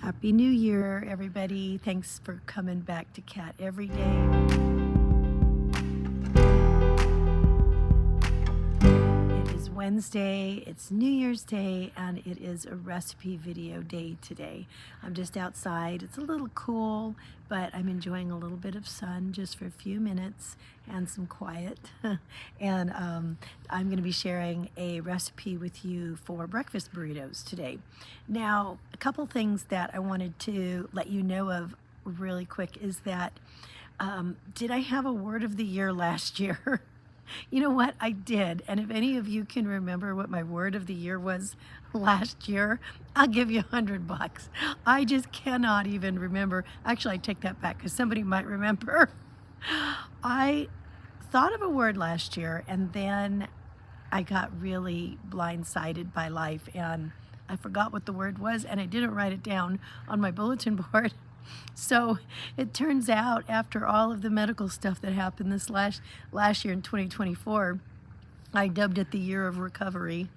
Happy New Year, everybody. Thanks for coming back to Cat Every Day. It is Wednesday, it's New Year's Day, and it is a recipe video day today. I'm just outside. It's a little cool, but I'm enjoying a little bit of sun just for a few minutes and some quiet. and I'm going to be sharing a recipe with you for breakfast burritos today. Now, a couple things that I wanted to let you know of really quick is that did I have a word of the year last year? You know what? I did. And if any of you can remember what my word of the year was last year, I'll give you $100. I just cannot even remember. Actually, I take that back because somebody might remember. I thought of a word last year and then I got really blindsided by life and I forgot what the word was and I didn't write it down on my bulletin board. So it turns out after all of the medical stuff that happened this last year in 2024, I dubbed it the year of recovery.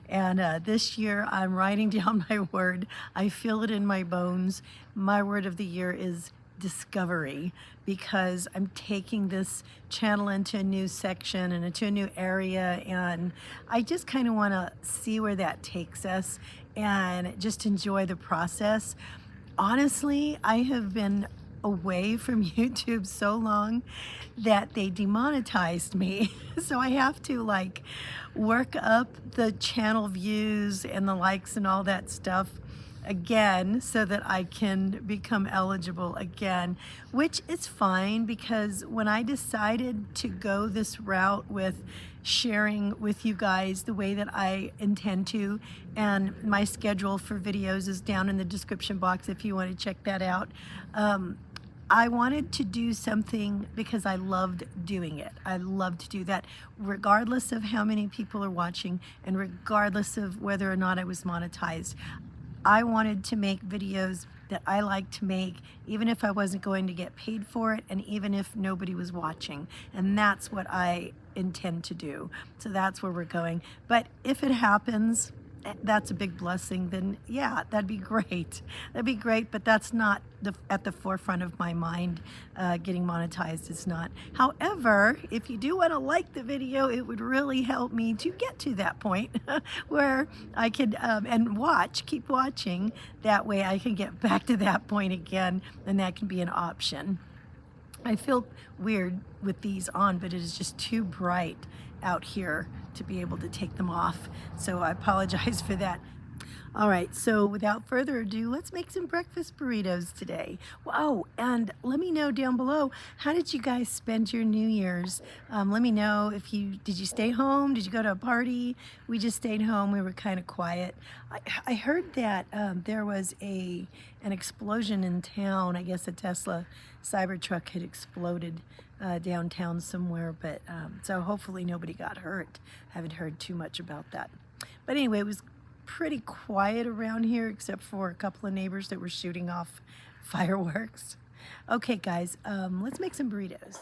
And this year I'm writing down my word. I feel it in my bones. My word of the year is discovery, because I'm taking this channel into a new section and into a new area, and I just kind of want to see where that takes us and just enjoy the process. Honestly, I have been away from YouTube so long that they demonetized me. So I have to like work up the channel views and the likes and all that stuff again so that I can become eligible again, which is fine, because when I decided to go this route with sharing with you guys the way that I intend to, and my schedule for videos is down in the description box if you want to check that out. I wanted to do something because I loved doing it. I love to do that regardless of how many people are watching and regardless of whether or not I was monetized. I wanted to make videos that I like to make, even if I wasn't going to get paid for it and even if nobody was watching. And that's what I intend to do. So that's where we're going. But if it happens, that's a big blessing, then yeah, that'd be great. That'd be great, but that's not at the forefront of my mind. Getting monetized is not. However, if you do want to like the video, it would really help me to get to that point where I could, and keep watching. That way I can get back to that point again, and that can be an option. I feel weird with these on, but it is just too bright out here to be able to take them off. So I apologize for that. All right, so without further ado, let's make some breakfast burritos today. Wow, and let me know down below, how did you guys spend your New Year's? Let me know if did you stay home? Did you go to a party? We just stayed home. We were kind of quiet. I heard that there was an explosion in town. I guess a Tesla Cybertruck had exploded downtown somewhere, but so hopefully nobody got hurt. I haven't heard too much about that. But anyway, it was pretty quiet around here except for a couple of neighbors that were shooting off fireworks. Okay guys, let's make some burritos.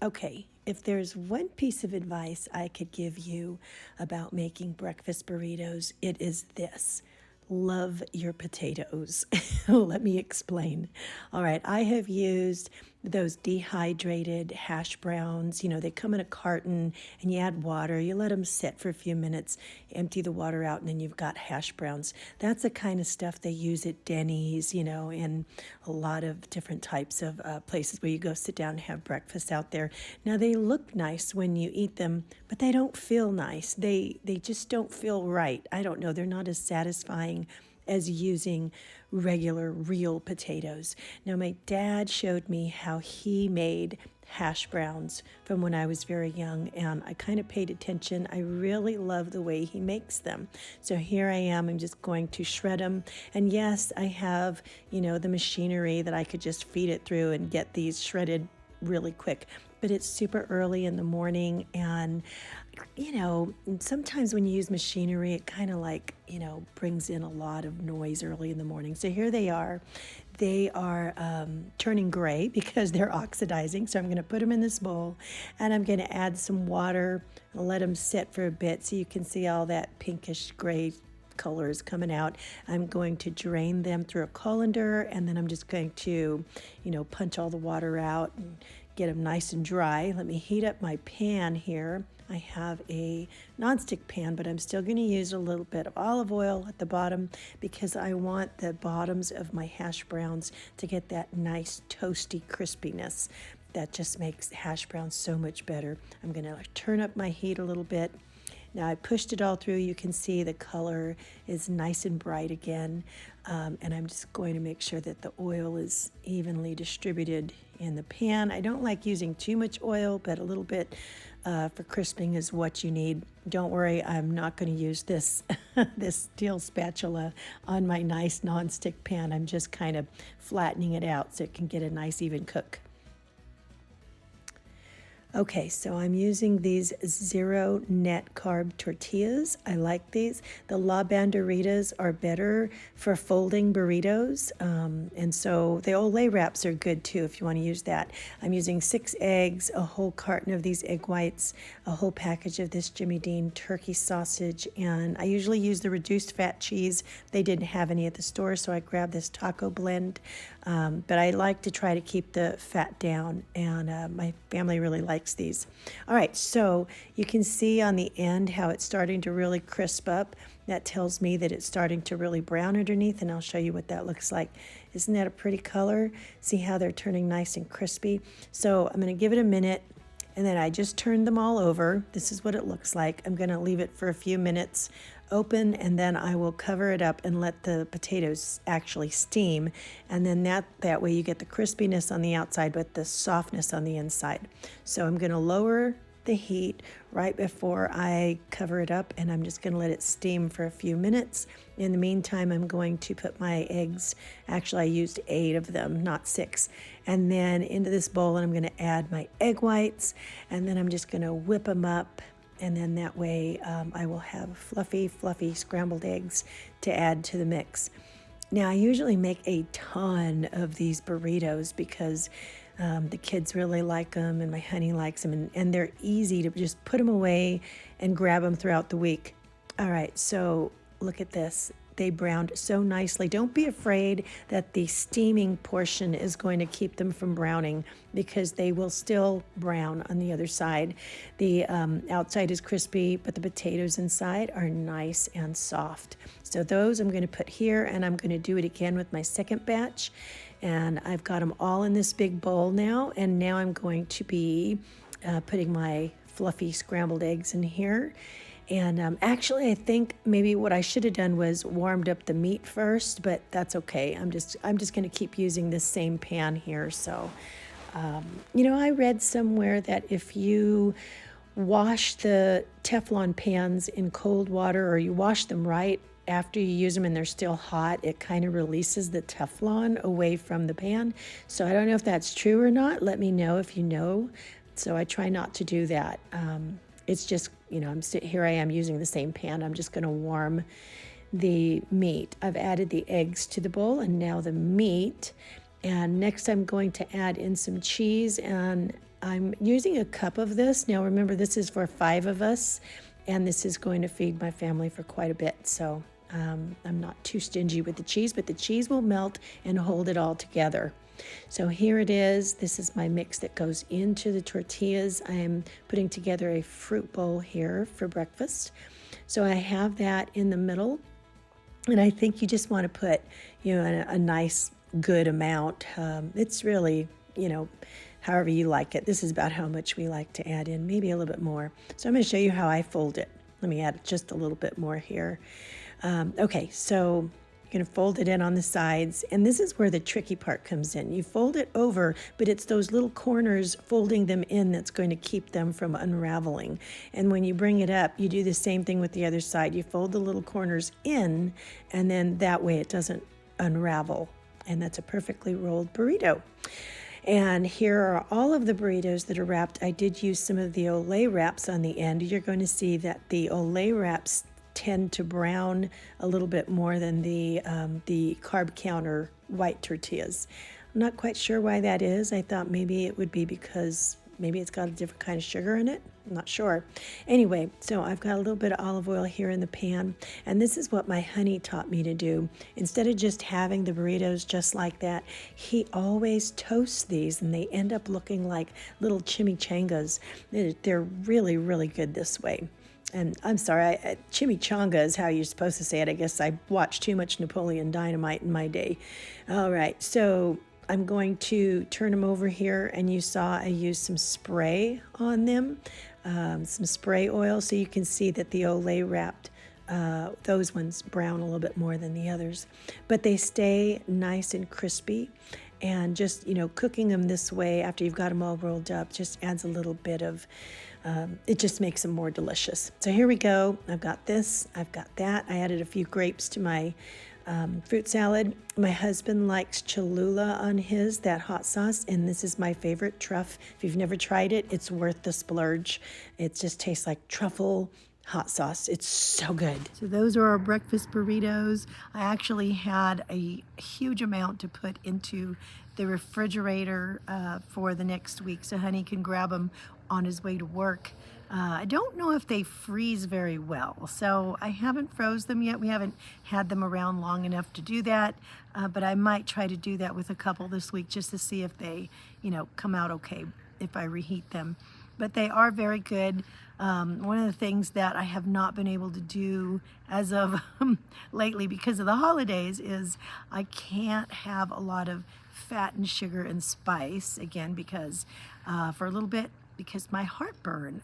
Okay, if there's one piece of advice I could give you about making breakfast burritos, it is this: love your potatoes. Let me explain. All right, I have used those dehydrated hash browns. You know, they come in a carton and you add water, you let them sit for a few minutes, empty the water out, and then you've got hash browns. That's the kind of stuff they use at Denny's, you know, and a lot of different types of places where you go sit down and have breakfast out there. Now, they look nice when you eat them, but they don't feel nice. They just don't feel right. I don't know. They're not as satisfying as using regular, real potatoes. Now, my dad showed me how he made hash browns from when I was very young, and I kind of paid attention. I really love the way he makes them. So here I am, I'm just going to shred them. And yes, I have, you know, the machinery that I could just feed it through and get these shredded really quick. But it's super early in the morning, and you know, sometimes when you use machinery, it kind of like, you know, brings in a lot of noise early in the morning. So here they are. They are turning gray because they're oxidizing. So I'm going to put them in this bowl, and I'm going to add some water and let them sit for a bit so you can see all that pinkish gray color is coming out. I'm going to drain them through a colander, and then I'm just going to, punch all the water out and get them nice and dry. Let me heat up my pan here. I have a nonstick pan, but I'm still going to use a little bit of olive oil at the bottom because I want the bottoms of my hash browns to get that nice toasty crispiness. That just makes hash browns so much better. I'm going to turn up my heat a little bit. Now I pushed it all through. You can see the color is nice and bright again. And I'm just going to make sure that the oil is evenly distributed in the pan. I don't like using too much oil, but a little bit for crisping is what you need. Don't worry, I'm not going to use this this steel spatula on my nice nonstick pan. I'm just kind of flattening it out so it can get a nice even cook. Okay, so I'm using these 0 net carb tortillas. I like these. The La Banderitas are better for folding burritos. And so the Olay wraps are good too if you want to use that. I'm using 6 eggs, a whole carton of these egg whites, a whole package of this Jimmy Dean turkey sausage, and I usually use the reduced fat cheese. They didn't have any at the store, so I grabbed this taco blend. But I like to try to keep the fat down, and my family really likes these. All right, so you can see on the end how it's starting to really crisp up. That tells me that it's starting to really brown underneath, and I'll show you what that looks like. Isn't that a pretty color? See how they're turning nice and crispy? So I'm going to give it a minute, and then I just turned them all over. This is what it looks like. I'm going to leave it for a few minutes open, and then I will cover it up and let the potatoes actually steam, and then that way you get the crispiness on the outside but the softness on the inside. So I'm going to lower the heat right before I cover it up, and I'm just going to let it steam for a few minutes. In the meantime, I'm going to put my eggs, actually I used 8 of them, not 6, and then into this bowl, and I'm going to add my egg whites, and then I'm just going to whip them up. And then that way I will have fluffy scrambled eggs to add to the mix. Now I usually make a ton of these burritos because the kids really like them and my honey likes them, and they're easy to just put them away and grab them throughout the week. All right, so look at this. They browned so nicely. Don't be afraid that the steaming portion is going to keep them from browning because they will still brown on the other side. The outside is crispy, but the potatoes inside are nice and soft. So those I'm going to put here, and I'm going to do it again with my second batch. And I've got them all in this big bowl now, and now I'm going to be putting my fluffy scrambled eggs in here. And actually, I think maybe what I should have done was warmed up the meat first, but that's okay. I'm just going to keep using this same pan here. So, I read somewhere that if you wash the Teflon pans in cold water, or you wash them right after you use them and they're still hot, it kind of releases the Teflon away from the pan. So I don't know if that's true or not. Let me know if you know. So I try not to do that. It's just, here I am using the same pan. I'm just going to warm the meat. I've added the eggs to the bowl and now the meat. And next I'm going to add in some cheese, and I'm using a cup of this. Now remember, this is for 5 of us, and this is going to feed my family for quite a bit. So I'm not too stingy with the cheese, but the cheese will melt and hold it all together. So here it is. This is my mix that goes into the tortillas. I am putting together a fruit bowl here for breakfast. So I have that in the middle, and I think you just want to put, a nice good amount. It's really, however you like it. This is about how much we like to add in, maybe a little bit more. So I'm going to show you how I fold it. Let me add just a little bit more here. Okay, so you're going to fold it in on the sides, and this is where the tricky part comes in. You fold it over, but it's those little corners folding them in that's going to keep them from unraveling. And when you bring it up, you do the same thing with the other side. You fold the little corners in, and then that way it doesn't unravel. And that's a perfectly rolled burrito. And here are all of the burritos that are wrapped. I did use some of the Olay wraps on the end. You're going to see that the Olay wraps tend to brown a little bit more than the carb counter white tortillas. I'm not quite sure why that is. I thought maybe it would be because Maybe it's got a different kind of sugar in it. I'm not sure. Anyway, so I've got a little bit of olive oil here in the pan, and this is what my honey taught me to do. Instead of just having the burritos just like that, he always toasts these, and they end up looking like little chimichangas. They're really, really good this way. And I'm sorry, chimichanga is how you're supposed to say it. I guess I watched too much Napoleon Dynamite in my day. All right, so I'm going to turn them over here, and you saw I used some spray on them, some spray oil, so you can see that the Olay wrapped those ones brown a little bit more than the others. But they stay nice and crispy. And just, cooking them this way after you've got them all rolled up just adds a little bit of, it just makes them more delicious. So here we go. I've got this, I've got that. I added a few grapes to my fruit salad. My husband likes Cholula on his, that hot sauce, and this is my favorite, truff. If you've never tried it, it's worth the splurge. It just tastes like truffle hot sauce. It's so good. So those are our breakfast burritos. I actually had a huge amount to put into the refrigerator for the next week, so honey can grab them on his way to work. I don't know if they freeze very well, so I haven't froze them yet. We haven't had them around long enough to do that, but I might try to do that with a couple this week just to see if they, come out okay if I reheat them. But they are very good. One of the things that I have not been able to do as of lately because of the holidays is I can't have a lot of fat and sugar and spice, again, because for a little bit, because my heartburn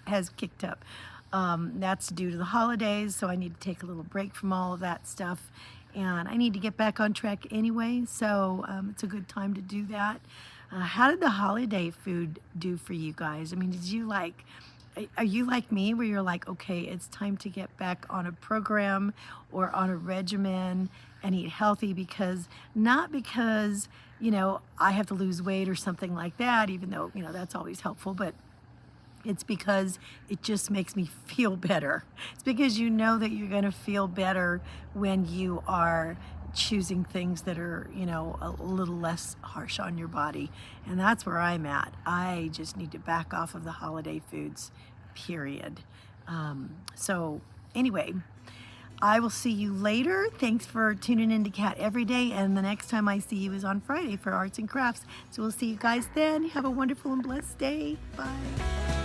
has kicked up. That's due to the holidays, so I need to take a little break from all of that stuff. And I need to get back on track anyway, so it's a good time to do that. How did the holiday food do for you guys? I mean, are you like me where you're like, okay, it's time to get back on a program or on a regimen and eat healthy not because, I have to lose weight or something like that, even though, that's always helpful, but it's because it just makes me feel better. It's because you know that you're going to feel better when you are choosing things that are, a little less harsh on your body. And that's where I'm at. I just need to back off of the holiday foods, period. So anyway, I will see you later. Thanks for tuning in to Cat Every Day. And the next time I see you is on Friday for Arts and Crafts. So we'll see you guys then. Have a wonderful and blessed day. Bye.